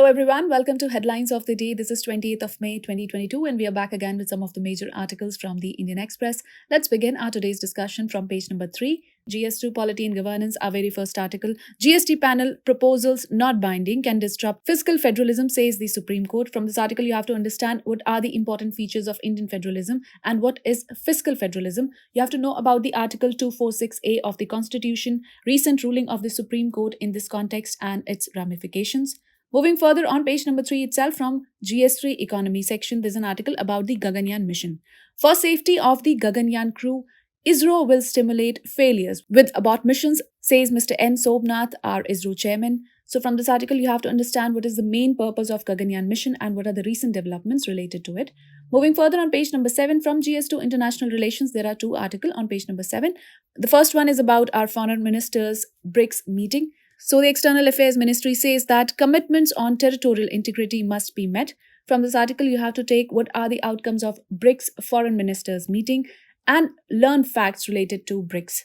everyone, welcome to Headlines of the Day. This is 28th of May 2022 and we are back again with some of the major articles from the Indian Express. Let's begin our today's discussion from page number 3. GS2 Polity and Governance, our very first article. GST panel proposals not binding can disrupt fiscal federalism, says the Supreme Court. From this article, you have to understand what are the important features of Indian federalism and what is fiscal federalism. You have to know about the Article 246A of the Constitution, recent ruling of the Supreme Court in this context and its ramifications. Moving further on page number 3 itself from GS3 Economy section, there's an article about the Gaganyaan mission. For safety of the Gaganyaan crew, ISRO will stimulate failures with abort missions, says Mr. N. Sobnath, our ISRO chairman. So from this article, you have to understand what is the main purpose of Gaganyaan mission and what are the recent developments related to it. Moving further on page number 7 from GS2 International Relations, there are two articles on page number 7. The first one is about our foreign ministers' BRICS meeting. So the External Affairs Ministry says that commitments on territorial integrity must be met. From this article, you have to take what are the outcomes of BRICS Foreign Ministers meeting and learn facts related to BRICS.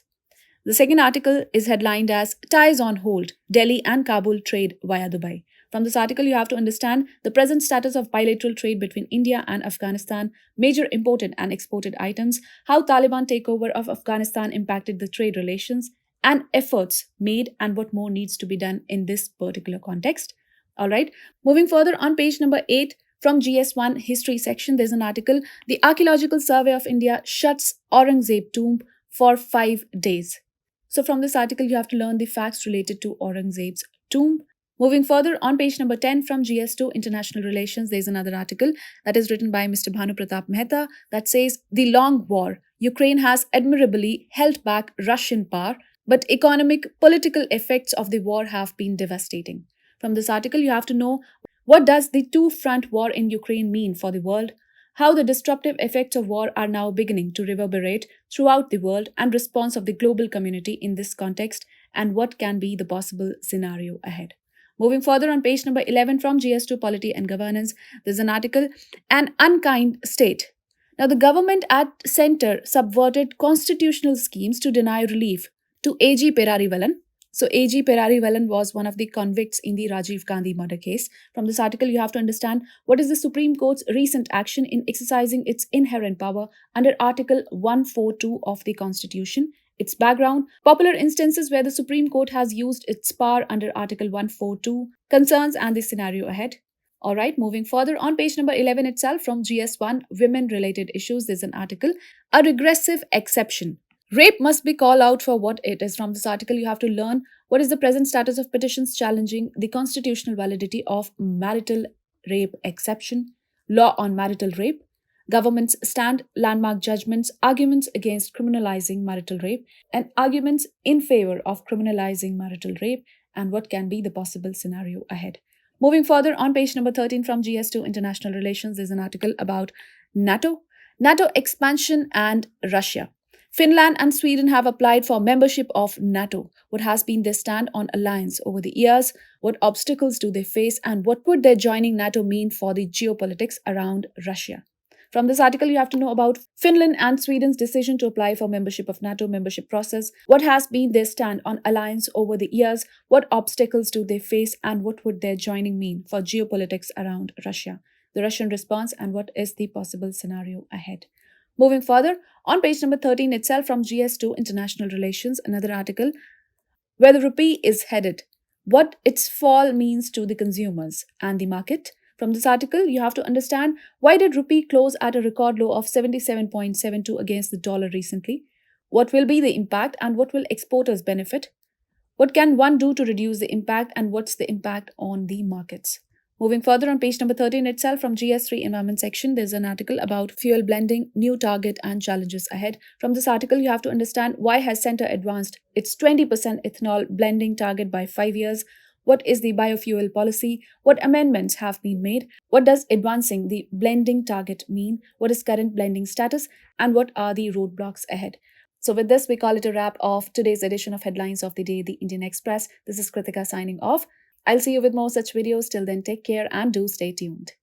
The second article is headlined as Ties on Hold, Delhi and Kabul Trade via Dubai. From this article, you have to understand the present status of bilateral trade between India and Afghanistan, major imported and exported items, how Taliban takeover of Afghanistan impacted the trade relations, and efforts made and what more needs to be done in this particular context. All right, moving further on page number 8 from GS1 History section, there's an article, The Archaeological Survey of India shuts Aurangzeb tomb for 5 days. So from this article, you have to learn the facts related to Aurangzeb's tomb. Moving further on page number 10 from GS2 International Relations, there's another article that is written by Mr. Bhanu Pratap Mehta that says, The Long War, Ukraine has admirably held back Russian power, but economic, political effects of the war have been devastating. From this article, you have to know what does the two-front war in Ukraine mean for the world, how the disruptive effects of war are now beginning to reverberate throughout the world and response of the global community in this context, and what can be the possible scenario ahead. Moving further on page number 11 from GS2 Polity and Governance, there's an article, An Unkind State. Now, the government at center subverted constitutional schemes to deny relief to A.G. Perarivalan. So A.G. Perarivalan was one of the convicts in the Rajiv Gandhi murder case. From this article, you have to understand what is the Supreme Court's recent action in exercising its inherent power under Article 142 of the Constitution, its background, popular instances where the Supreme Court has used its power under Article 142, concerns and the scenario ahead. All right, moving further on page number 11 itself from GS1 Women-Related Issues, there's an article, A Regressive Exception. Rape must be called out for what it is. From this article, you have to learn what is the present status of petitions challenging the constitutional validity of marital rape exception, law on marital rape, government's stand, landmark judgments, arguments against criminalizing marital rape, and arguments in favor of criminalizing marital rape, and what can be the possible scenario ahead. Moving further on page number 13 from GS2 International Relations, there's an article about NATO expansion and Russia. Finland and Sweden have applied for membership of NATO. What has been their stand on alliance over the years? What obstacles do they face? And what would their joining NATO mean for the geopolitics around Russia? From this article, you have to know about Finland and Sweden's decision to apply for membership of NATO membership process. What has been their stand on alliance over the years? What obstacles do they face? And what would their joining mean for geopolitics around Russia? The Russian response and what is the possible scenario ahead? Moving further, on page number 13 itself from GS2 International Relations, another article, Where the Rupee is Headed, What Its Fall Means to the Consumers and the Market. From this article, you have to understand why did Rupee close at a record low of 77.72 against the dollar recently? What will be the impact and what will exporters benefit? What can one do to reduce the impact and what's the impact on the markets? Moving further on page number 13 itself from GS3 Environment section, there's an article about fuel blending, new target and challenges ahead. From this article, you have to understand why has Centre advanced its 20% ethanol blending target by 5 years, what is the biofuel policy, what amendments have been made, what does advancing the blending target mean, what is current blending status, and what are the roadblocks ahead. So with this, we call it a wrap of today's edition of Headlines of the Day, the Indian Express. This is Kritika signing off. I'll see you with more such videos. Till then, take care and do stay tuned.